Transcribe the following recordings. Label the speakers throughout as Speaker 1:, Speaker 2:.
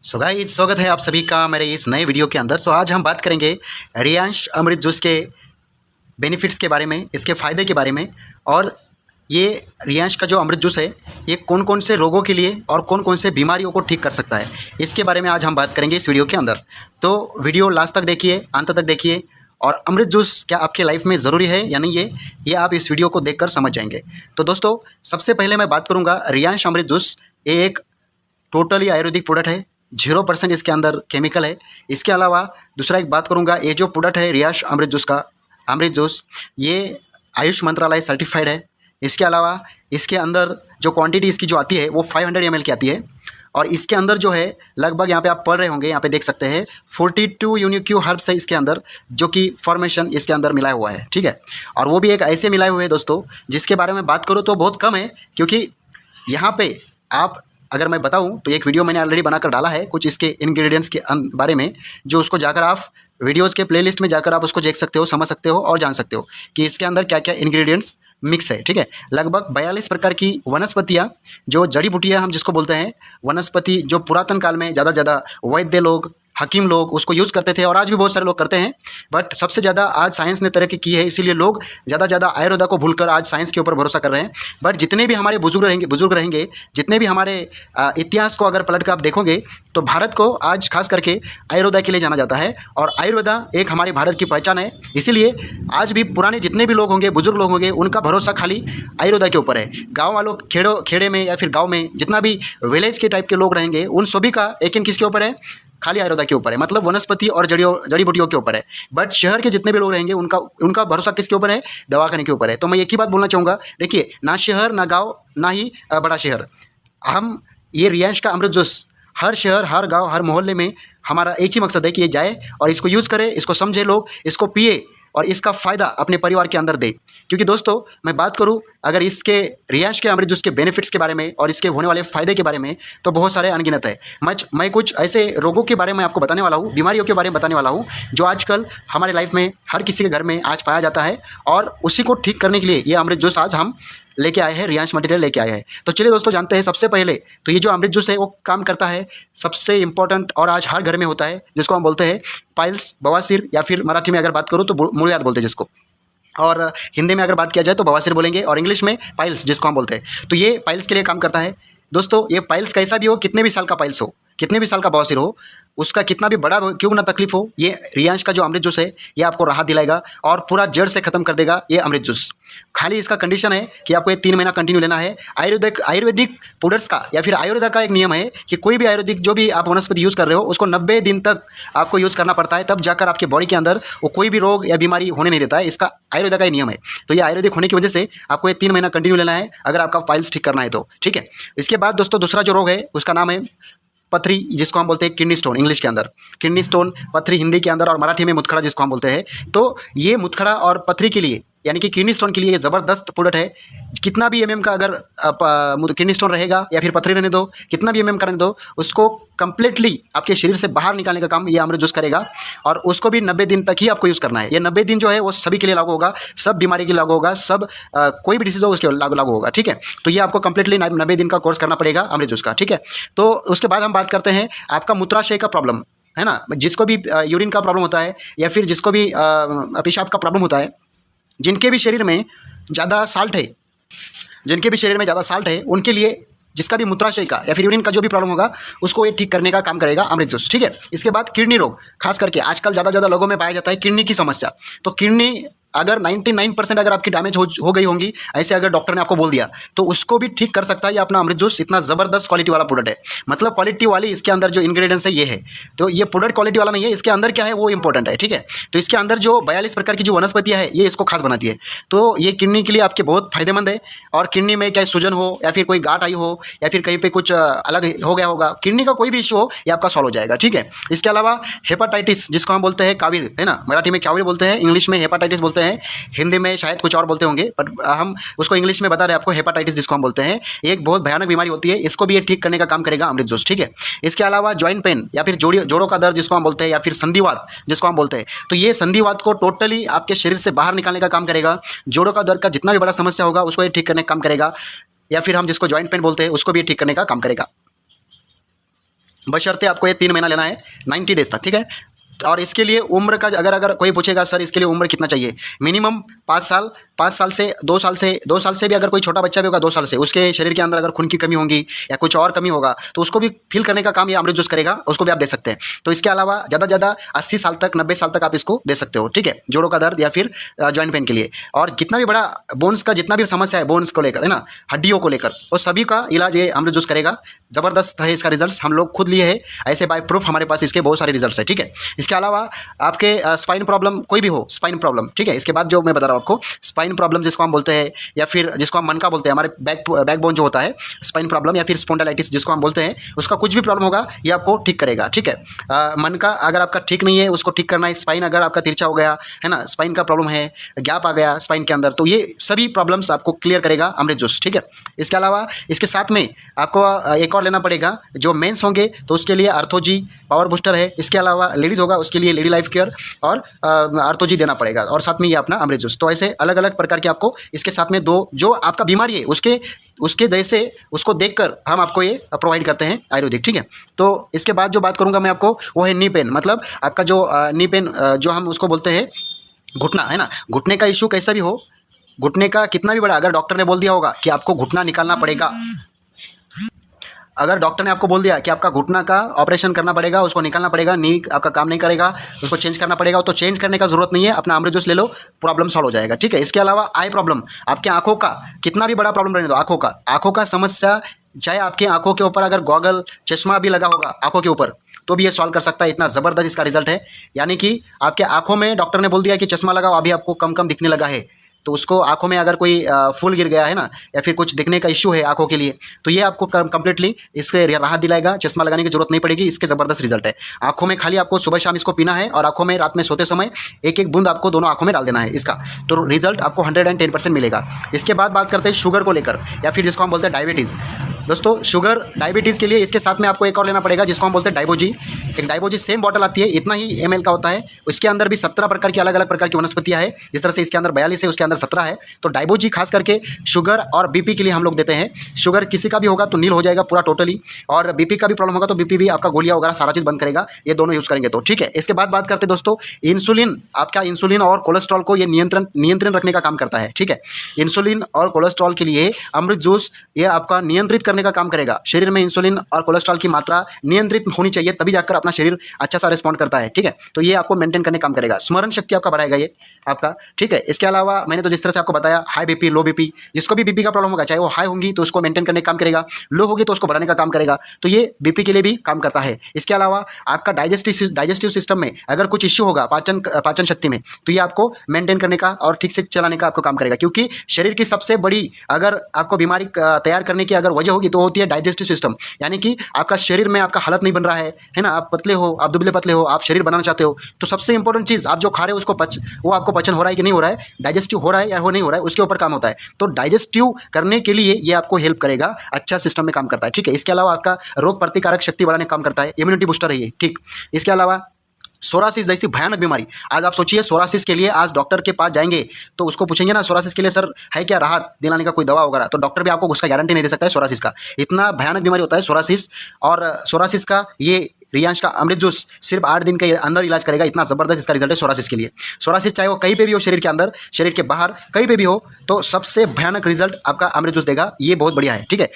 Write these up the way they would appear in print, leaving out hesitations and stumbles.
Speaker 1: So guys, स्वागत है आप सभी का मेरे इस नए वीडियो के अंदर। आज हम बात करेंगे रियांश अमृत जूस के बेनिफिट्स के बारे में, इसके फ़ायदे के बारे में। और ये रियांश का जो अमृत जूस है ये कौन कौन से रोगों के लिए और कौन कौन से बीमारियों को ठीक कर सकता है, इसके बारे में आज हम बात करेंगे इस वीडियो के अंदर। तो वीडियो लास्ट तक देखिए, अंत तक देखिए। और अमृत जूस क्या आपके लाइफ में ज़रूरी है या नहीं है, ये आप इस वीडियो को देखकर समझ जाएंगे। तो दोस्तों, सबसे पहले मैं बात करूँगा रियांश अमृत जूस। ये एक टोटली आयुर्वेदिक प्रोडक्ट है, 0% इसके अंदर केमिकल है। इसके अलावा दूसरा एक बात करूँगा, ये जो प्रोडक्ट है रियांश अमृत जूस का, अमृत जूस, ये आयुष मंत्रालय सर्टिफाइड है। इसके अलावा इसके अंदर जो क्वांटिटी इसकी जो आती है वो 500 ml की आती है। और इसके अंदर जो है लगभग, यहाँ पे आप पढ़ रहे होंगे, यहाँ पे देख सकते हैं 42 यूनिक हर्ब्स है इसके अंदर, जो कि फॉर्मेशन इसके अंदर मिलाया हुआ है, ठीक है। और वो भी एक ऐसे मिलाए हुए हैं दोस्तों जिसके बारे में बात करो तो बहुत कम है, क्योंकि यहाँ पे आप, अगर मैं बताऊं तो एक वीडियो मैंने ऑलरेडी बनाकर डाला है कुछ इसके इंग्रेडिएंट्स के बारे में, जो उसको जाकर आप वीडियोस के प्लेलिस्ट में जाकर आप उसको देख सकते हो, समझ सकते हो और जान सकते हो कि इसके अंदर क्या क्या इंग्रेडिएंट्स मिक्स है, ठीक है। लगभग 42 प्रकार की वनस्पतियाँ, जो जड़ी बूटियाँ हम जिसको बोलते हैं, वनस्पति जो पुरातन काल में ज़्यादा वैद्य लोग, हकीम लोग उसको यूज़ करते थे और आज भी बहुत सारे लोग करते हैं। बट सबसे ज़्यादा आज साइंस ने तरक्की की है, इसीलिए लोग ज़्यादा आयुर्वेदा को भूलकर आज साइंस के ऊपर भरोसा कर रहे हैं। बट जितने भी हमारे बुजुर्ग रहेंगे, जितने भी हमारे इतिहास को अगर पलट कर आप देखोगे तो भारत को आज खास करके आयुर्वेदा के लिए जाना जाता है। और आयुर्वेदा एक हमारे भारत की पहचान है। इसीलिए आज भी पुराने जितने भी लोग होंगे, बुजुर्ग लोग होंगे, उनका भरोसा खाली आयुर्वेदा के ऊपर है। गाँव वालों, खेड़े में या फिर गाँव में जितना भी विलेज के टाइप के लोग रहेंगे, उन सभी का यकीन किसके ऊपर है? खाली आयुर्वेदा के ऊपर है, मतलब वनस्पति और जड़ी बूटियों के ऊपर है। बट शहर के जितने भी लोग रहेंगे उनका भरोसा किसके ऊपर है? दवाखाने के ऊपर है। तो मैं एक ही बात बोलना चाहूँगा, देखिए, ना शहर ना गांव ना ही बड़ा शहर, हम ये रियांश का अमृत जूस हर शहर, हर गांव, हर मोहल्ले में हमारा एक ही मकसद है कि ये जाए और इसको यूज़ करे, इसको समझे लोग, इसको पिए और इसका फ़ायदा अपने परिवार के अंदर दे। क्योंकि दोस्तों, मैं बात करूं अगर इसके रियांश के अमृत जूस के बेनिफिट्स के बारे में और इसके होने वाले फ़ायदे के बारे में, तो बहुत सारे अनगिनत है। मैं कुछ ऐसे रोगों के बारे में आपको बताने वाला हूं, बीमारियों के बारे में बताने वाला हूं, जो आजकल हमारे लाइफ में हर किसी के घर में आज पाया जाता है। और उसी को ठीक करने के लिए ये अमृत जूस आज हम लेके आए हैं, रियांश मटेरियल लेके आए हैं। तो चलिए दोस्तों, जानते हैं। सबसे पहले तो ये जो अमृत जूस है वो काम करता है, सबसे इंपॉर्टेंट और आज हर घर में होता है, जिसको हम बोलते हैं पाइल्स, बवासीर, या फिर मराठी में अगर बात करूँ तो मूलव्याध बोलते हैं जिसको, और हिंदी में अगर बात किया जाए तो बवासीर बोलेंगे, और इंग्लिश में पाइल्स जिसको हम बोलते हैं। तो ये पाइल्स के लिए काम करता है दोस्तों। ये पाइल्स कैसा भी हो, कितने भी साल का पाइल्स हो, कितने भी साल का बवासीर हो, उसका कितना भी बड़ा क्यों ना तकलीफ हो, ये रियांश का जो अमृत जूस है ये आपको राहत दिलाएगा और पूरा जड़ से ख़त्म कर देगा ये अमृत जूस। खाली इसका कंडीशन है कि आपको ये 3 महीना कंटिन्यू लेना है। आयुर्वेदिक प्रोडक्ट्स का या फिर आयुर्वेदा का एक नियम है कि कोई भी आयुर्वेदिक जो भी आप वनस्पति यूज़ कर रहे हो उसको 90 दिन तक आपको यूज़ करना पड़ता है, तब जाकर आपके बॉडी के अंदर वो कोई भी रोग या बीमारी होने नहीं देता है। इसका आयुर्वेदा का ही नियम है। तो ये आयुर्वेदिक होने की वजह से आपको ये 3 महीना कंटिन्यू लेना है अगर आपका फाइल्स ठीक करना है तो, ठीक है। इसके बाद दोस्तों, दूसरा जो रोग है उसका नाम है पथरी, जिसको हम बोलते हैं किडनी स्टोन इंग्लिश के अंदर, किडनी स्टोन, पथरी हिंदी के अंदर, और मराठी में मुतखड़ा जिसको हम बोलते हैं। तो ये मुतखड़ा और पथरी के लिए, यानी कि किडनी स्टोन के लिए ये ज़बरदस्त प्रोडक्ट है। कितना भी का अगर किडनी स्टोन रहेगा या फिर पथरी रहने दो, कितना भी का रहने दो, उसको कंप्लीटली आपके शरीर से बाहर निकालने का काम ये अमृत जूस करेगा। और उसको भी 90 दिन तक ही आपको यूज़ करना है। ये 90 दिन जो है वो सभी के लिए लागू होगा, सब बीमारी के लिए लागू होगा, सब कोई भी डिसीज हो उसके लागू होगा, ठीक है। तो ये आपको कंप्लीटली 90 दिन का कोर्स करना पड़ेगा अमृत जूस का, ठीक है। तो उसके बाद हम बात करते हैं आपका मूत्राशय का प्रॉब्लम है ना, जिसको भी यूरिन का प्रॉब्लम होता है या फिर जिसको भी पेशाब का प्रॉब्लम होता है, जिनके भी शरीर में ज़्यादा साल्ट है, उनके लिए, जिसका भी मूत्राशय का या फिर यूरिन का जो भी प्रॉब्लम होगा उसको ये ठीक करने का काम करेगा अमृत जूस, ठीक है। इसके बाद किडनी रोग, खास करके आजकल ज़्यादा लोगों में पाया जाता है किडनी की समस्या। तो किडनी अगर 99% अगर आपकी डैमेज हो गई होंगी, ऐसे अगर डॉक्टर ने आपको बोल दिया, तो उसको भी ठीक कर सकता है ये अपना अमृत जूस। इतना ज़बरदस्त क्वालिटी वाला प्रोडक्ट है, मतलब क्वालिटी वाली इसके अंदर जो इंग्रेडिएंट्स है ये है। तो ये प्रोडक्ट क्वालिटी वाला नहीं है, इसके अंदर क्या है वो इंपॉर्टेंट है, ठीक है। तो इसके अंदर जो 42 प्रकार की जो वनस्पतियाँ है ये इसको खास बनाती है। तो ये किडनी के लिए आपके बहुत फायदेमंद है। और किडनी में क्या सूजन हो या फिर कोई गांठ आई हो या फिर कहीं पर कुछ अलग हो गया होगा, किडनी का कोई भी इशू हो, ये आपका सॉल्व हो जाएगा, ठीक है। इसके अलावा हेपाटाइटिस, जिसको हम बोलते हैं काविल, है ना, मराठी में काविल बोलते हैं, इंग्लिश में हेपाटाइटिस बोलते हैं, हिंदी में शायद कुछ और बोलते होंगे, बट हम उसको इंग्लिश में बता रहे हैं आपको, हेपाटाइटिस जिसको हम बोलते हैं। एक बहुत भयानक बीमारी होती है, इसको भी ये ठीक करने का काम करेगा अमृत जूस, ठीक है। इसके अलावा जॉइंट पेन या फिर जोड़ों का दर्द जिसको हम बोलते हैं, या फिर संधिवात जिसको हम बोलते हैं, तो ये संधिवात को टोटली आपके शरीर से बाहर निकालने का काम करेगा। जोड़ों का दर्द का जितना भी बड़ा समस्या होगा उसको ये ठीक करने का काम करेगा, या फिर हम जिसको जॉइंट पेन बोलते हैं उसको भी ये ठीक करने का काम करेगा। बशर्ते आपको ये 3 महीना लेना है 90 डेज तक, ठीक है। और इसके लिए उम्र का अगर कोई पूछेगा सर इसके लिए उम्र कितना चाहिए, मिनिमम 5 साल से 2 साल से भी अगर कोई छोटा बच्चा भी होगा 2 साल से, उसके शरीर के अंदर अगर खून की कमी होगी या कुछ और कमी होगा तो उसको भी फिल करने का काम ये अमृत जूस करेगा, उसको भी आप दे सकते हैं। तो इसके अलावा ज़्यादा से ज़्यादा 80 साल तक 90 साल तक आप इसको दे सकते हो, ठीक है, जोड़ों का दर्द या फिर जॉइंट पेन के लिए। और जितना भी बड़ा बोन्स का जितना भी समस्या है बोन्स को लेकर, है ना, हड्डियों को लेकर, वो सभी का इलाज ये अमृत जूस करेगा। ज़बरदस्त है इसका रिजल्ट, हम लोग खुद लिए हैं, ऐसे बाय प्रूफ हमारे पास इसके बहुत सारे रिजल्ट्स है, ठीक है। इसके अलावा आपके स्पाइन प्रॉब्लम कोई भी हो, स्पाइन प्रॉब्लम, ठीक है, इसके बाद जो मैं बता रहा हूँ आपको, स्पाइन प्रॉब्लम जिसको हम बोलते हैं या फिर जिसको हम मन का बोलते हैं, हमारे बैकबोन जो होता है, स्पाइन प्रॉब्लम या फिर स्पॉन्डिलाइटिस जिसको हम बोलते हैं, उसका कुछ भी प्रॉब्लम होगा ये आपको ठीक करेगा, ठीक है। मन का अगर आपका ठीक नहीं है उसको ठीक करना है, स्पाइन अगर आपका तिरछा हो गया है ना, स्पाइन का प्रॉब्लम है, गैप आ गया स्पाइन के अंदर, तो ये सभी प्रॉब्लम्स आपको क्लियर करेगा अमृत जूस, ठीक है। इसके अलावा इसके साथ में आपको एक और लेना पड़ेगा, जो मेंस होंगे तो उसके लिए आर्थोजी पावर बूस्टर है, इसके अलावा लेडीज़ होगा उसके लिए लेडी लाइफ केयर और आर्थोजी देना पड़ेगा, और साथ में ये अपना अमृत जूस। तो ऐसे अलग अलग प्रकार के आपको इसके साथ में 2 जो आपका बीमारी है उसके जैसे उसको देखकर हम आपको ये प्रोवाइड करते हैं आयुर्वेदिक, ठीक है। तो इसके बाद जो बात करूंगा मैं आपको वो है नी पेन, मतलब आपका जो नी पेन जो हम उसको बोलते हैं घुटना, है ना, घुटने का इश्यू कैसा भी हो, घुटने का कितना भी बड़ा, अगर डॉक्टर ने बोल दिया होगा कि आपको घुटना निकालना पड़ेगा, अगर डॉक्टर ने आपको बोल दिया कि आपका घुटना का ऑपरेशन करना पड़ेगा, उसको निकालना पड़ेगा, नी आपका काम नहीं करेगा, उसको चेंज करना पड़ेगा, तो चेंज करने का जरूरत नहीं है, अपना अमृत जूस ले लो, प्रॉब्लम सॉल्व हो जाएगा, ठीक है। इसके अलावा आई प्रॉब्लम, आपके आंखों का कितना भी बड़ा प्रॉब्लम रहने दो, आंखों का समस्या, चाहे आपकी आंखों के ऊपर अगर गॉगल चश्मा भी लगा होगा आंखों के ऊपर तो भी ये सॉल्व कर सकता है, इतना ज़बरदस्त इसका रिजल्ट है। यानी कि आपके आंखों में डॉक्टर ने बोल दिया कि चश्मा लगाओ, अभी आपको कम कम दिखने लगा है, तो उसको आंखों में अगर कोई फूल गिर गया है ना, या फिर कुछ दिखने का इश्यू है आंखों के लिए, तो ये आपको कंप्लीटली इससे राहत दिलाएगा, चश्मा लगाने की जरूरत नहीं पड़ेगी, इसके ज़बरदस्त रिजल्ट है। आंखों में खाली आपको सुबह शाम इसको पीना है, और आंखों में रात में सोते समय एक एक बूंद आपको दोनों आंखों में डाल देना है इसका, तो रिजल्ट आपको 110% मिलेगा। इसके बाद बात करते हैं शुगर को लेकर, या फिर जिसको हम बोलते हैं डायबिटीज़। दोस्तों शुगर डायबिटीज़ के लिए इसके साथ में आपको एक और लेना पड़ेगा जिसको हम बोलते हैं डाइबोजी। एक डाइबोजी सेम बॉटल आती है, इतना ही ml का होता है, उसके अंदर भी 17 प्रकार की अलग अलग प्रकार की वनस्पतियाँ है, जिस तरह से इसके अंदर 42 है उसके अंदर 17 है। तो डाइबोजी खास करके शुगर और बीपी के लिए हम लोग देते हैं। शुगर किसी का भी होगा तो नील हो जाएगा पूरा टोटली, और बीपी का भी प्रॉब्लम होगा तो बीपी भी आपका गोलियाँ वगैरह सारा चीज़ बंद करेगा, ये दोनों यूज़ करेंगे तो, ठीक है। इसके बाद बात करते हैं दोस्तों इंसुलिन, आपका इंसुलिन और कोलेस्ट्रॉल को ये नियंत्रण रखने का काम करता है, ठीक है। इंसुलिन और कोलेस्ट्रॉल के लिए अमृत जूस ये आपका नियंत्रित करने का काम करेगा। शरीर में इंसुलिन और कोलेस्ट्रॉल की मात्रा नियंत्रित होनी चाहिए, तभी जाकर अपना शरीर अच्छा सा रिस्पॉन्ड करता है, ठीक है। तो ये आपको मेंटेन करने का काम करेगा, स्मरण शक्ति आपका बढ़ाएगा ये आपका, ठीक है। इसके अलावा मैंने तो जिस तरह से आपको बताया, हाई बीपी लो बीपी, जिसको भी बीपी का प्रॉब्लम होगा, चाहे वो हाई होंगी तो उसको मेंटेन करने का काम करेगा, लो होगी तो उसको बढ़ाने का काम करेगा, तो ये बीपी के लिए भी काम करता है। इसके अलावा आपका डाइजेस्टिव सिस्टम में अगर कुछ इश्यू होगा पाचन शक्ति में, तो ये आपको मेंटेन करने का और ठीक से चलाने का आपको काम करेगा, क्योंकि शरीर की सबसे बड़ी अगर आपको बीमारी तैयार करने की अगर वजह होगी तो होती है डाइजेस्टिव सिस्टम। यानी कि आपका शरीर में आपका हालत नहीं बन रहा है ना, आप पतले हो, आप दुबले पतले हो, आप शरीर बनाना चाहते हो, तो सबसे इंपॉर्टेंट चीज़ आप जो खा रहे हो उसको वो आपको पचन हो रहा है कि नहीं हो रहा है, डाइजेस्टिव हो रहा है या वो नहीं हो रहा है, उसके ऊपर काम होता है। तो डाइजेस्टिव करने के लिए ये आपको हेल्प करेगा, अच्छा सिस्टम में काम करता है, ठीक है। इसके अलावा आपका रोग प्रतिकारक शक्ति बढ़ाने का काम करता है, इम्यूनिटी बूस्टर है ये, ठीक। इसके अलावा सोरासिस जैसी भयानक बीमारी, आज आप सोचिए सोरासिस के लिए आज डॉक्टर के पास जाएंगे तो उसको पूछेंगे ना सोरासिस के लिए सर है क्या राहत दिलाने का कोई दवा वगैरह, तो डॉक्टर भी आपको उसका गारंटी नहीं दे सकता है सोरासिस का, इतना भयानक बीमारी होता है सोरासिस। और सोरासिस का ये रियांश का अमृत जूस सिर्फ 8 दिन के अंदर इलाज करेगा, इतना ज़बरदस्त इसका रिजल्ट है सोरासिस के लिए। सोरासिस चाहे वो कहीं पे भी हो, शरीर के अंदर शरीर के बाहर कहीं पे भी हो, तो सबसे भयानक रिजल्ट आपका अमृत जूस देगा, ये बहुत बढ़िया है, ठीक है,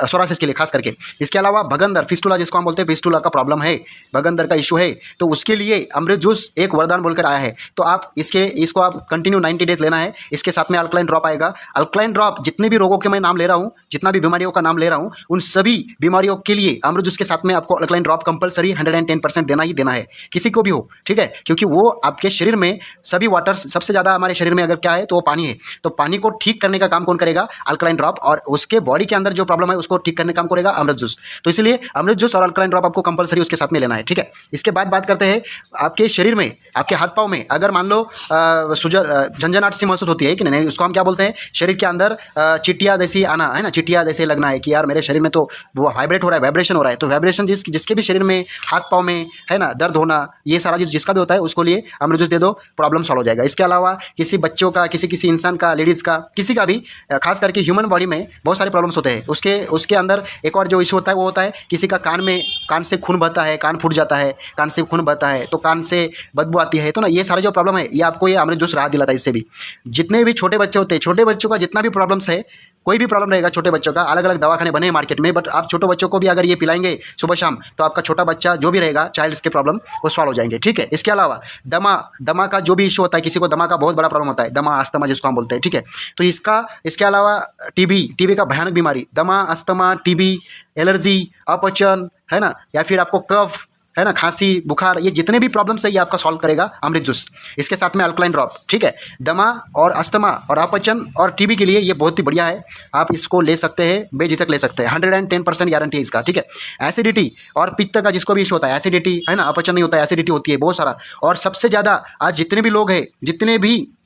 Speaker 1: सोरासिस के लिए खास करके। इसके अलावा भगंदर फिस्टुला जिसको हम बोलते हैं, फिस्टुला का प्रॉब्लम है, भगंदर का इशू है, तो उसके लिए अमृत जूस एक वरदान बोलकर आया है। तो आप इसको आप कंटिन्यू 90 डेज लेना है। इसके साथ में अल्कलाइन ड्रॉप आएगा। अल्कलाइन ड्रॉप जितने भी रोगों के मैं नाम ले रहा हूँ, जितना भी बीमारियों का नाम ले रहा हूँ, उन सभी बीमारियों के लिए अमृत जूस के साथ में आपको अल्कलाइन ड्रॉप कंपलसरी 110% देना ही देना है, किसी को भी हो, ठीक है, क्योंकि वो आपके शरीर में सभी वाटर, सबसे ज़्यादा हमारे शरीर में अगर क्या है तो वो पानी है, तो पानी को ठीक करने का काम कौन करेगा, अल्कलाइन ड्रॉप, और उसके बॉडी के अंदर जो प्रॉब्लम है उसको ठीक करने का काम करेगा अमृत जूस। तो इसलिए अमृत जूस और अल्कलाइन ड्रॉप आपको कंपलसरी उसके साथ में लेना है, ठीक है। इसके बाद बात करते हैं आपके शरीर में, आपके हाथ पाँव में अगर मान लो झंझनाहट सी महसूस होती है कि नहीं, उसको हम क्या बोलते हैं, शरीर के अंदर चिटिया जैसी आना है ना, चिटिया जैसे लगना है कि यार मेरे शरीर में तो वो वाइब्रेट हो रहा है, वाइब्रेशन हो रहा है, तो वाइब्रेशन जिसके भी शरीर में हाथ पाँव में है ना, दर्द होना, ये सारा चीज़ जिसका भी होता है उसको लिए अमृत जूस दे दो, प्रॉब्लम सॉल्व हो जाएगा। इसके अलावा किसी बच्चों का, किसी इंसान का, लेडीज़ का, किसी का भी, खास करके ह्यूमन बॉडी में बहुत सारे प्रॉब्लम्स होते हैं। उसके अंदर एक और जो इशू होता है वो होता है किसी का कान से खून बहता है, कान फूट जाता है, कान से खून बहता है तो कान से बदबू आती है। तो ना ये सारे जो प्रॉब्लम है ये आपको ये अमृत जूस राहत दिलाता है इससे भी। जितने भी छोटे बच्चे होते हैं, छोटे बच्चों का जितना भी प्रॉब्लम्स है, कोई भी प्रॉब्लम रहेगा छोटे बच्चों का, अलग अलग दवाखाने बने हैं मार्केट में, बट आप छोटे बच्चों को भी अगर ये पिलाएंगे सुबह शाम तो आपका छोटा बच्चा जो भी रहेगा चाइल्ड्स के प्रॉब्लम वो सॉल्व हो जाएंगे। ठीक है, इसके अलावा दमा का जो भी इशू होता है, किसी को दमा का बहुत बड़ा प्रॉब्लम होता है, दमा अस्थमा जिसको हम बोलते हैं। ठीक है, तो इसके अलावा टीबी का भयानक बीमारी, दमा, अस्थमा, टीबी, एलर्जी, अपचन है ना, या फिर आपको कफ है ना, खांसी, बुखार, ये जितने भी प्रॉब्लम्स है ये आपका सॉल्व करेगा अमृत जूस। इसके साथ में अल्कलाइन ड्रॉप। ठीक है, दमा और अस्थमा और अपचन और टीबी के लिए ये बहुत ही बढ़िया है, आप इसको ले सकते हैं, बेझिझक ले सकते हैं, 110% गारंटी है इसका। ठीक है, एसिडिटी और पित्त का जिसको भी इशू होता है, एसिडिटी है ना, अपचन नहीं होता है, एसिडिटी होती है बहुत सारा। और सबसे ज़्यादा आज जितने भी लोग हैं,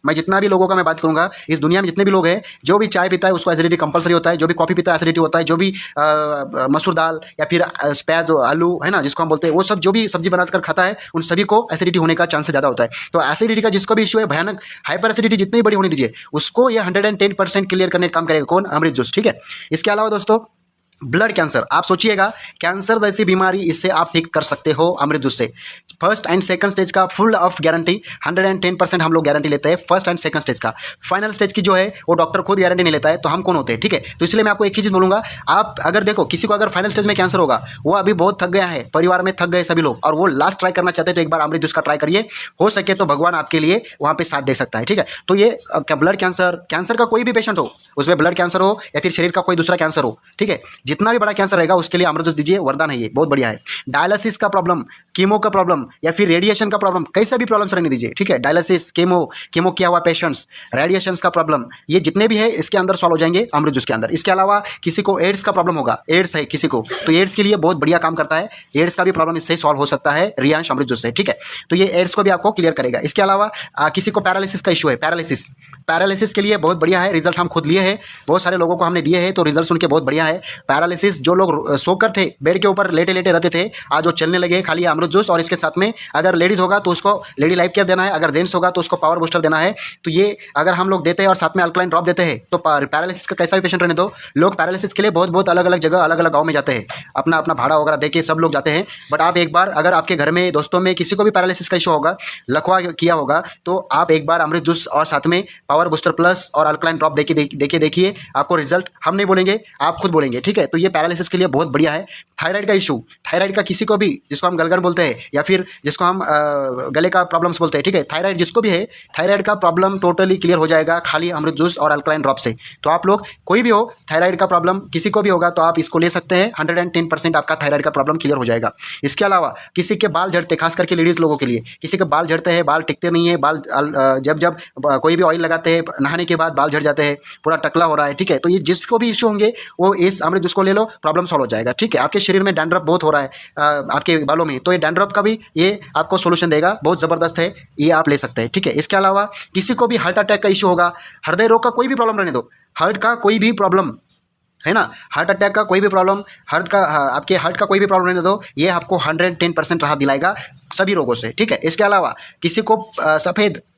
Speaker 1: जितना भी लोगों का मैं बात करूंगा, इस दुनिया में जितने भी लोग हैं, जो भी चाय पीता है उसको एसिडिटी कंपलसरी होता है, जो भी कॉफ़ी पीता है एसिडिटी होता है, जो भी मसूर दाल या फिर स्पैज आलू है ना जिसको हम बोलते हैं, वो सब जो भी सब्जी बनाकर खाता है उन सभी को एसिडिटी होने का चांस ज़्यादा होता है। तो एसिडिटी का जिसको भी इशू है, भयानक हाइपर एसिडिटी जितनी बड़ी होने दीजिए, उसको ये 110% क्लियर करने का काम करेगा कौन? अमृत जूस। ठीक है, इसके अलावा दोस्तों ब्लड कैंसर, आप सोचिएगा कैंसर जैसी बीमारी, इससे आप ठीक कर सकते हो अमृत जूस से। फर्स्ट एंड सेकंड स्टेज का फुल ऑफ गारंटी, 110% हम लोग गारंटी लेते हैं फर्स्ट एंड सेकंड स्टेज का। फाइनल स्टेज की जो है वो डॉक्टर खुद गारंटी नहीं लेता है, तो हम कौन होते हैं? ठीक है, तो इसलिए मैं आपको एक ही चीज़ बोलूँगा, आप अगर देखो किसी को अगर फाइनल स्टेज में कैंसर होगा, वो अभी बहुत थक गया है, परिवार में थक गए सभी लोग, और वो लास्ट ट्राई करना चाहते हैं, तो एक बार अमृत जूस का ट्राई करिए, हो सके तो भगवान आपके लिए वहाँ पे साथ दे सकता है। ठीक है, तो ये ब्लड कैंसर का कोई भी पेशेंट हो, उसमें ब्लड कैंसर हो या फिर शरीर का कोई दूसरा कैंसर हो, ठीक है, जितना भी बड़ा कैंसर रहेगा उसके लिए अमृत जूस दीजिए, वरदान है ये, बहुत बढ़िया है। डायलिसिस का प्रॉब्लम, कीमो का प्रॉब्लम या फिर रेडिएशन का प्रॉब्लम, कैसा भी प्रॉब्लम्स रहने दीजिए। ठीक है, डायलिसिस, कीमो किया हुआ पेशेंट्स, रेडिएशन का प्रॉब्लम, ये जितने भी है इसके अंदर सॉल्व हो जाएंगे अमृत जूस के अंदर। इसके अलावा किसी को एड्स का प्रॉब्लम होगा, एड्स है किसी को, तो एड्स के लिए बहुत बढ़िया काम करता है, एड्स का भी प्रॉब्लम इससे सॉल्व हो सकता है रियांश अमृत जूस से। ठीक है, तो ये एड्स को भी आपको क्लियर करेगा। इसके अलावा किसी को पैरालिसिस का इशू है, पैरालिसिस के लिए बहुत बढ़िया है, रिजल्ट हम खुद लिए हैं, बहुत सारे लोगों को हमने दिए हैं, तो रिजल्ट सुन के बहुत बढ़िया है। पैरालिसिस, जो लोग सोकर थे, बेड के ऊपर लेटे लेटे रहते थे, आज वो चलने लगे, खाली अमृत जूस, और इसके साथ में अगर लेडीज़ होगा तो उसको लेडी लाइफ केयर देना है, अगर जेंट्स होगा तो उसको पावर बूस्टर देना है। तो ये अगर हम लोग देते हैं और साथ में अल्कलाइन ड्रॉप देते हैं, तो पैरालिसिस का कैसा भी पेशेंट रहने दो, लोग पैरालिसिस के लिए बहुत अलग अलग जगह, अलग अलग गाँव में जाते हैं, अपना भाड़ा वगैरह देके सब लोग जाते हैं। बट आप एक बार अगर आपके घर में, दोस्तों में किसी को भी पैरालिसिस का इशू होगा, लकवा किया होगा, तो आप एक बार अमृत जूस और साथ में पावर बूस्टर प्लस और अल्कलाइन ड्रॉप देखिए, आपको रिजल्ट हम नहीं बोलेंगे, आप खुद बोलेंगे। ठीक है, तो ये पैरालिसिस के लिए बहुत बढ़िया है। थायराइड का इशू, थायराइड का किसी को भी, जिसको हम गलगन बोलते हैं या फिर जिसको हम गले का प्रॉब्लम्स बोलते हैं, ठीक है, थायराइड जिसको भी है, थायराइड का प्रॉब्लम टोटली क्लियर हो जाएगा खाली अमृत जूस और अल्कलाइन ड्रॉप से। तो आप लोग कोई भी हो, थायराइड का प्रॉब्लम किसी को भी होगा तो आप इसको ले सकते हैं, 110% आपका थायराइड का प्रॉब्लम क्लियर हो जाएगा। इसके अलावा किसी के बाल झड़ते, खास करके लेडीज़ लोगों के लिए, किसी के बाल झड़ते हैं, बाल टिकते नहीं है, बाल जब कोई भी ऑयल लगाते हैं, नहाने के बाद बाल झड़ जाते हैं, पूरा टकला हो रहा है, ठीक है, तो ये जिसको भी इशू होंगे वो इस अमृत जूस को ले लो, प्रॉब्लम सॉल्व हो जाएगा। ठीक है, आपके शरीर में डैंड्रफ बहुत हो रहा है आपके बालों में, तो ये डैंड्रफ का भी ये आपको सोल्यूशन देगा, बहुत ज़बरदस्त है, ये आप ले सकते हैं। ठीक है, इसके अलावा किसी को भी हार्ट अटैक का इशू होगा, हृदय रोग का कोई भी प्रॉब्लम रहने दो, हार्ट का कोई भी प्रॉब्लम है ना, हार्ट अटैक का कोई भी प्रॉब्लम, आपके हार्ट का कोई भी प्रॉब्लम रहने दो, ये आपको 110% राहत दिलाएगा सभी रोगों से। ठीक है, इसके अलावा किसी को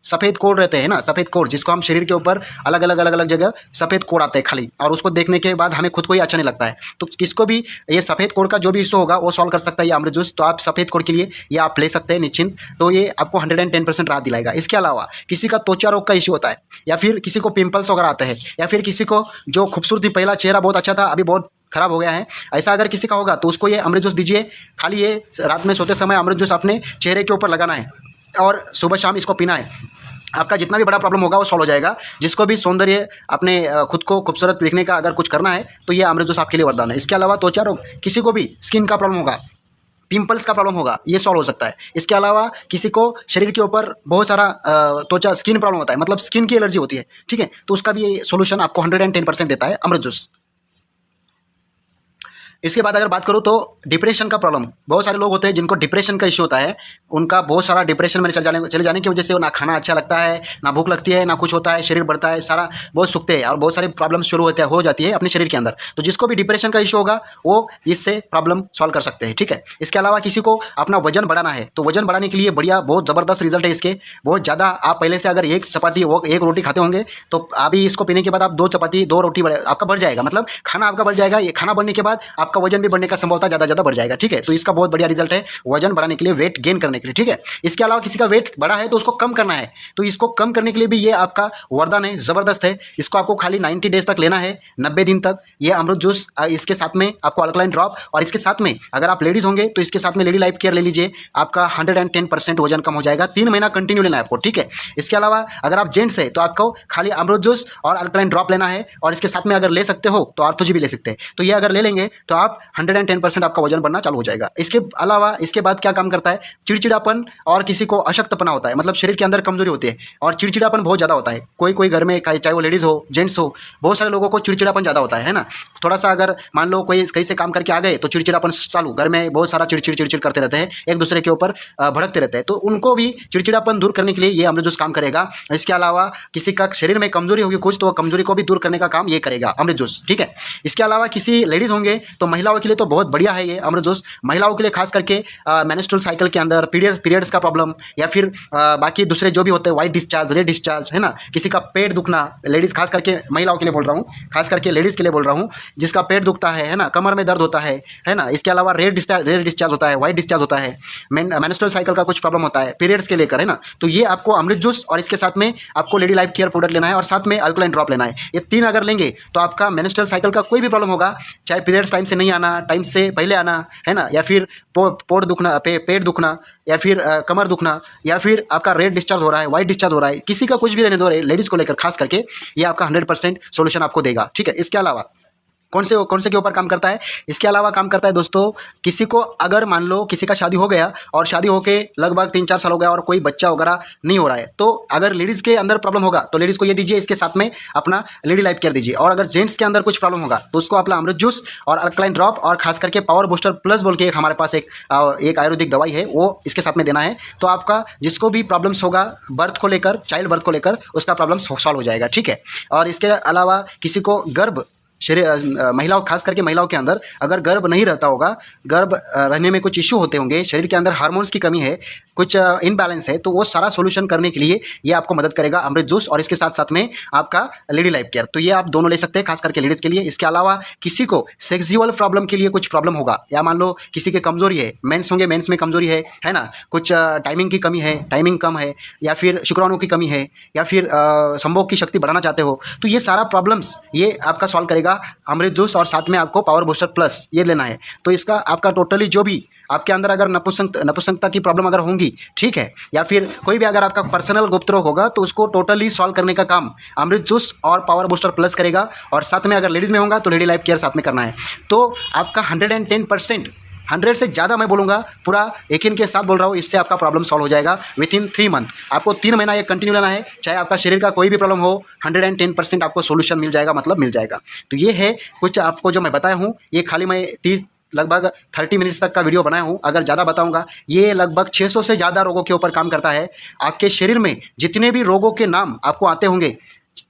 Speaker 1: सफ़ेद कोड़ रहते हैं ना, सफ़ेद कोड़ जिसको हम शरीर के ऊपर अलग अलग जगह सफ़ेद कोड़ आते हैं खाली, और उसको देखने के बाद हमें खुद को ही अच्छा नहीं लगता है, तो किसको भी ये सफ़ेद कोड़ का जो भी इशू होगा वो सॉल्व कर सकता है ये अमृत जूस। तो आप सफ़ेद कोड़ के लिए ये आप ले सकते हैं निश्चिंत, तो ये आपको 110% राहत दिलाएगा। इसके अलावा किसी का त्वचा रोग का इशू होता है, या फिर किसी को पिंपल्स वगैरह आते हैं, या फिर किसी को जो खूबसूरती, पहला चेहरा बहुत अच्छा था अभी बहुत खराब हो गया है, ऐसा अगर किसी का होगा तो उसको ये अमृत जूस दीजिए। खाली ये रात में सोते समय अमृत जूस अपने चेहरे के ऊपर लगाना है और सुबह शाम इसको पीना है, आपका जितना भी बड़ा प्रॉब्लम होगा वो सॉल्व हो जाएगा। जिसको भी सौंदर्य, अपने खुद को खूबसूरत दिखने का अगर कुछ करना है तो ये अमृत जूस आपके लिए वरदान है। इसके अलावा त्वचा रोग, किसी को भी स्किन का प्रॉब्लम होगा, पिंपल्स का प्रॉब्लम होगा, ये सॉल्व हो सकता है। इसके अलावा किसी को शरीर के ऊपर बहुत सारा त्वचा स्किन प्रॉब्लम होता है, मतलब स्किन की एलर्जी होती है, ठीक है, तो उसका भी ये सोल्यूशन आपको 110% देता है अमृत जूस। इसके बाद अगर बात करूँ तो डिप्रेशन का प्रॉब्लम, बहुत सारे लोग होते हैं जिनको डिप्रेशन का इश्यू होता है। उनका बहुत सारा डिप्रेशन में चले जाने की वजह से ना खाना अच्छा लगता है, ना भूख लगती है, ना कुछ होता है, शरीर बढ़ता है, सारा बहुत सूखते हैं और बहुत सारी प्रॉब्लम शुरू हो जाती है अपने शरीर के अंदर। तो जिसको भी डिप्रेशन का इशू होगा वो इससे प्रॉब्लम सॉल्व कर सकते हैं, ठीक है। इसके अलावा किसी को अपना वजन बढ़ाना है तो वजन बढ़ाने के लिए बढ़िया बहुत ज़बरदस्त रिजल्ट है इसके। बहुत ज़्यादा आप पहले से अगर एक चपाती वो एक रोटी खाते होंगे तो अभी इसको पीने के बाद आप 2 चपाती 2 रोटी आपका बढ़ जाएगा, मतलब खाना आपका बढ़ जाएगा। ये खाना बढ़ने के बाद आपका वजन भी बढ़ने का संभवता ज़्यादा बढ़ जाएगा, ठीक है। तो इसका बहुत बढ़िया रिजल्ट है वजन बढ़ाने के लिए, वेट गेन करने के लिए, ठीक है। इसके अलावा किसी का वेट बढ़ा है तो उसको कम करना है, तो इसको कम करने के लिए भी ये आपका वरदान है, ज़बरदस्त है। इसको आपको खाली 90 डेज तक लेना है, 90 दिन तक। ये अमृत जूस इसके साथ में आपको अल्कलाइन ड्रॉप, और इसके साथ में अगर आप लेडीज़ होंगे तो इसके साथ में लेडी लाइफ केयर ले लीजिए, आपका 110% वजन कम हो जाएगा। 3 महीना कंटिन्यू लेना है आपको, ठीक है। इसके अलावा अगर आप जेंट्स है तो आपको खाली अमृत जूस और अल्कलाइन ड्रॉप लेना है, और इसके साथ में अगर ले सकते हो तो आर्थो जी भी ले सकते हैं। तो ये अगर ले लेंगे तो आप 110% आपका वजन बढ़ना चालू हो जाएगा। इसके अलावा इसके बाद क्या काम करता है, चिड़चिड़ापन और किसी को अशक्तपना होता है, मतलब शरीर के अंदर कमजोरी होती है और चिड़चिड़ापन बहुत ज़्यादा होता है। कोई घर में चाहे वो लेडीज़ हो जेंट्स हो, बहुत सारे लोगों को चिड़चिड़ापन ज़्यादा होता है ना। थोड़ा सा अगर मान लो कोई कहीं से काम करके आ गए तो चिड़चिड़ापन चालू, घर में बहुत सारा चिड़चिड़ करते रहते हैं, एक दूसरे के ऊपर भड़कते रहते हैं। तो उनको भी चिड़चिड़ापन दूर करने के लिए ये अमृत जूस काम करेगा। इसके अलावा किसी का शरीर में कमजोरी होगी कुछ, तो वो कमजोरी को भी दूर करने का काम ये करेगा अमृत जूस, ठीक है। इसके अलावा किसी लेडीज़ होंगे तो महिलाओं के लिए तो बहुत बढ़िया है ये अमृत जूस। महिलाओं के लिए खास करके मेंस्ट्रुअल साइकिल के अंदर पीरियड्स का प्रॉब्लम, या फिर बाकी दूसरे जो भी होते हैं, वाइट डिस्चार्ज, रेड डिस्चार्ज, है ना, किसी का पेट दुखना, लेडीज़ खास करके महिलाओं के लिए बोल रहा हूँ, खास करके लेडीज़ के लिए बोल रहा हूँ, जिसका पेट दुखता है ना, कमर में दर्द होता है ना। इसके अलावा रेड डिस्चार्ज होता है, वाइट डिस्चार्ज होता है, मेंस्ट्रुअल साइकिल का कुछ प्रॉब्लम होता है पीरियड्स के लेकर, है ना। तो ये आपको अमृत जूस और इसके साथ में आपको लेडी लाइफ केयर प्रोडक्ट लेना है और साथ में अल्कलाइन ड्रॉप लेना है। ये 3 अगर लेंगे तो आपका मेंस्ट्रुअल साइकिल का कोई भी प्रॉब्लम होगा, चाहे पीरियड्स टाइम से नहीं आना, टाइम से पहले आना, है ना, या फिर पेट दुखना, या फिर कमर दुखना, या फिर आपका रेड डिस्चार्ज हो रहा है, वाइट डिस्चार्ज हो रहा है, किसी का कुछ भी रहने दो, लेडीज़ को लेकर खास करके ये आपका 100% सोल्यूशन आपको देगा, ठीक है। इसके अलावा कौन से के ऊपर काम करता है, इसके अलावा काम करता है दोस्तों, किसी को अगर मान लो किसी का शादी हो गया और शादी होके लगभग 3-4 साल हो गया और कोई बच्चा वगैरह नहीं हो रहा है, तो अगर लेडीज़ के अंदर प्रॉब्लम होगा तो लेडीज़ को ये दीजिए, इसके साथ में अपना लेडी लाइफ केयर दीजिए। और अगर जेंट्स के अंदर कुछ प्रॉब्लम होगा तो उसको अपना अमृत जूस और अल्कलाइन ड्रॉप और खास करके पावर बूस्टर प्लस बोल के हमारे पास एक आयुर्वेदिक दवाई है, वो इसके साथ में देना है। तो आपका जिसको भी प्रॉब्लम्स होगा बर्थ को लेकर, चाइल्ड बर्थ को लेकर, उसका प्रॉब्लम सॉल्व हो जाएगा, ठीक है। और इसके अलावा किसी को गर्भ शरीर महिलाओं, खास करके महिलाओं के अंदर अगर गर्भ नहीं रहता होगा, गर्भ रहने में कुछ इश्यू होते होंगे, शरीर के अंदर हार्मोन्स की कमी है, कुछ इनबैलेंस है, तो वो सारा सॉल्यूशन करने के लिए ये आपको मदद करेगा अमृत जूस और इसके साथ साथ में आपका लेडी लाइफ केयर। तो ये आप दोनों ले सकते हैं खास करके लेडीज़ के लिए। इसके अलावा किसी को सेक्सुअल प्रॉब्लम के लिए कुछ प्रॉब्लम होगा, या मान लो किसी के कमजोरी है, मेंस होंगे, मेंस में कमजोरी है ना, कुछ टाइमिंग की कमी है, टाइमिंग कम है, या फिर शुक्राणु की कमी है, या फिर संभोग की शक्ति बढ़ाना चाहते हो, तो ये सारा प्रॉब्लम्स ये आपका सॉल्व करेगा अमृत जूस, और साथ में आपको पावर बूस्टर प्लस ये लेना है। तो इसका आपका टोटली जो भी आपके अंदर अगर नपुंसकता की प्रॉब्लम अगर होंगी, ठीक है, या फिर कोई भी अगर आपका पर्सनल गुप्त रोग होगा तो उसको टोटली सॉल्व करने का काम अमृत जूस और पावर बूस्टर प्लस करेगा। और साथ में अगर लेडीज़ में होगा तो लेडी लाइफ केयर साथ में करना है। तो आपका 110%, 100 से ज़्यादा मैं बोलूँगा, पूरा यकीन के साथ बोल रहा हूँ, इससे आपका प्रॉब्लम सॉल्व हो जाएगा विथिन 3 मंथ। आपको 3 महीना ये कंटिन्यू लेना है, चाहे आपका शरीर का कोई भी प्रॉब्लम हो, 110% आपको सोल्यूशन मिल जाएगा, मतलब मिल जाएगा। तो ये है कुछ आपको जो मैं बताया हूँ, ये खाली मैं लगभग 30 मिनट्स तक का वीडियो बनाया हूँ। अगर ज़्यादा बताऊँगा, ये लगभग 600 से ज़्यादा रोगों के ऊपर काम करता है। आपके शरीर में जितने भी रोगों के नाम आपको आते होंगे,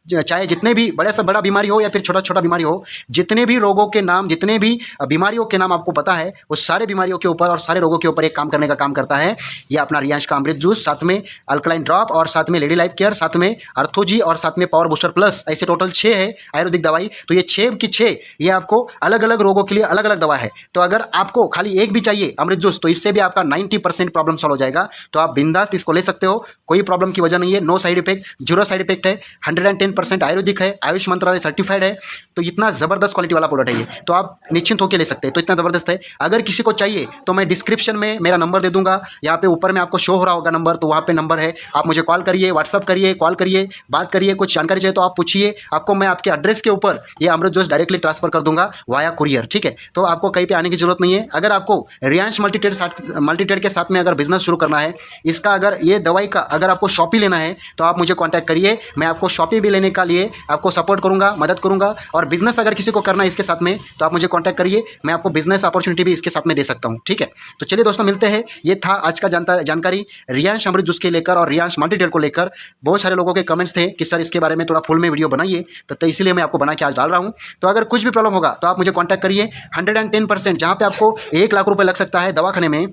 Speaker 1: चाहे जितने भी बड़े से बड़ा बीमारी हो या फिर छोटा बीमारी हो, जितने भी रोगों के नाम, जितने भी बीमारियों के नाम आपको पता है, वो सारे बीमारियों के ऊपर और सारे रोगों के ऊपर एक काम करने का काम करता है ये अपना रियांश का अमृत जूस, साथ में अल्कलाइन ड्रॉप और साथ में लेडी लाइफ केयर, साथ में अर्थोजी और साथ में पावर बूस्टर प्लस। ऐसे टोटल 6 है आयुर्वेदिक दवाई। तो ये 6 की 6 ये आपको अलग अलग रोगों के लिए अलग अलग दवा है। तो अगर आपको खाली एक भी चाहिए अमृत जूस, तो इससे भी आपका 90% प्रॉब्लम सॉल्व हो जाएगा। तो आप बिंदास इसको ले सकते हो, कोई प्रॉब्लम की वजह नहीं है, no side effect, 0 side effect है, 110% आयुर्वेदिक है, आयुष मंत्रालय सर्टिफाइड है। तो इतना ज़बरदस्त क्वालिटी वाला प्रोडक्ट है ये, तो आप निश्चिंत होकर ले सकते हैं। तो इतना ज़बरदस्त है। अगर किसी को चाहिए तो मैं डिस्क्रिप्शन में मेरा नंबर दे दूंगा, यहाँ पे ऊपर में आपको शो हो रहा होगा नंबर, तो वहाँ पे नंबर है, आप मुझे कॉल करिए, व्हाट्सअप करिए, कॉल करिए, बात करिए, कुछ जानकारी चाहिए तो आप पूछिए, आपको मैं आपके एड्रेस के ऊपर ये अमृत जूस डायरेक्टली ट्रांसफर कर दूंगा वाया कुरियर, ठीक है। तो आपको कहीं पे आने की जरूरत नहीं है। अगर आपको रियांश मल्टीट्रेड के साथ में अगर बिजनेस शुरू करना है, इसका अगर ये दवाई का अगर आपको शॉपी लेना है तो आप मुझे कॉन्टैक्ट करिए, मैं आपको शॉपी भी लेने का लिए आपको सपोर्ट करूँगा, मदद करूँगा। और बिजनेस अगर किसी को करना है इसके साथ में तो आप मुझे कॉन्टैक्ट करिए, मैं आपको बिजनेस अपॉर्चुनिटी भी इसके साथ में दे सकता हूँ, ठीक है। तो चलिए दोस्तों मिलते हैं। ये था आज का जानकारी रियांश अमृत जूस के लेकर और रियांश मल्टीटेल को लेकर। बहुत सारे लोगों के कमेंट्स थे कि सर इसके बारे में थोड़ा फुल में वीडियो बनाइए, तो इसीलिए मैं आपको बना के आज डाल रहा हूँ। तो अगर कुछ भी प्रॉब्लम होगा तो आप मुझे कॉन्टैक्ट करिए। 110%, जहाँ पे आपको 1 लाख रुपए लग सकता है दवाखाने में,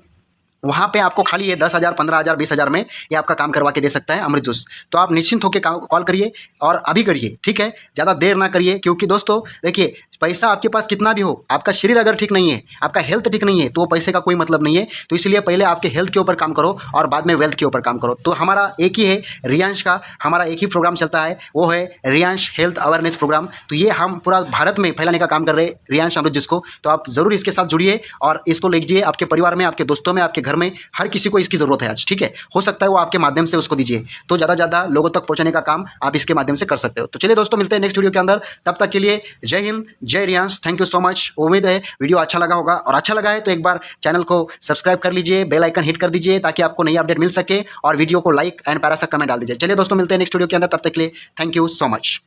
Speaker 1: वहाँ पे आपको खाली ये 10,000, 15,000, 20,000 में ये आपका काम करवा के दे सकता है अमृत जूस। तो आप निश्चिंत होकर कॉल करिए और अभी करिए, ठीक है, ज़्यादा देर ना करिए। क्योंकि दोस्तों देखिए, पैसा आपके पास कितना भी हो, आपका शरीर अगर ठीक नहीं है, आपका हेल्थ ठीक नहीं है, तो वो पैसे का कोई मतलब नहीं है। तो इसलिए पहले आपके हेल्थ के ऊपर काम करो और बाद में वेल्थ के ऊपर काम करो। तो हमारा एक ही है रियांश का, हमारा एक ही प्रोग्राम चलता है, वो है रियांश हेल्थ अवेयरनेस प्रोग्राम। तो ये हम पूरा भारत में फैलाने का काम कर रहे हैं रियांश अमृत जूस को। तो आप ज़रूर इसके साथ जुड़िए और इसको लीजिए आपके परिवार में, आपके दोस्तों में, आपके घर में, हर किसी को इसकी ज़रूरत है आज, ठीक है। हो सकता है वो आपके माध्यम से उसको दीजिए, तो ज़्यादा लोगों तक पहुँचाने का काम आप इसके माध्यम से कर सकते हो। तो चलिए दोस्तों मिलते हैं नेक्स्ट वीडियो के अंदर। तब तक के लिए जय हिंद, जय Riyansh, thank you so much. उम्मीद है वीडियो अच्छा लगा होगा, और अच्छा लगा है तो एक बार चैनल को सब्सक्राइब कर लीजिए, बेल आइकन हिट कर दीजिए ताकि आपको नई अपडेट मिल सके, और वीडियो को लाइक एंड प्यारा सा कमेंट डाल दीजिए। चलिए दोस्तों मिलते हैं नेक्स्ट वीडियो के अंदर। तब तक के लिए थैंक यू सो मच।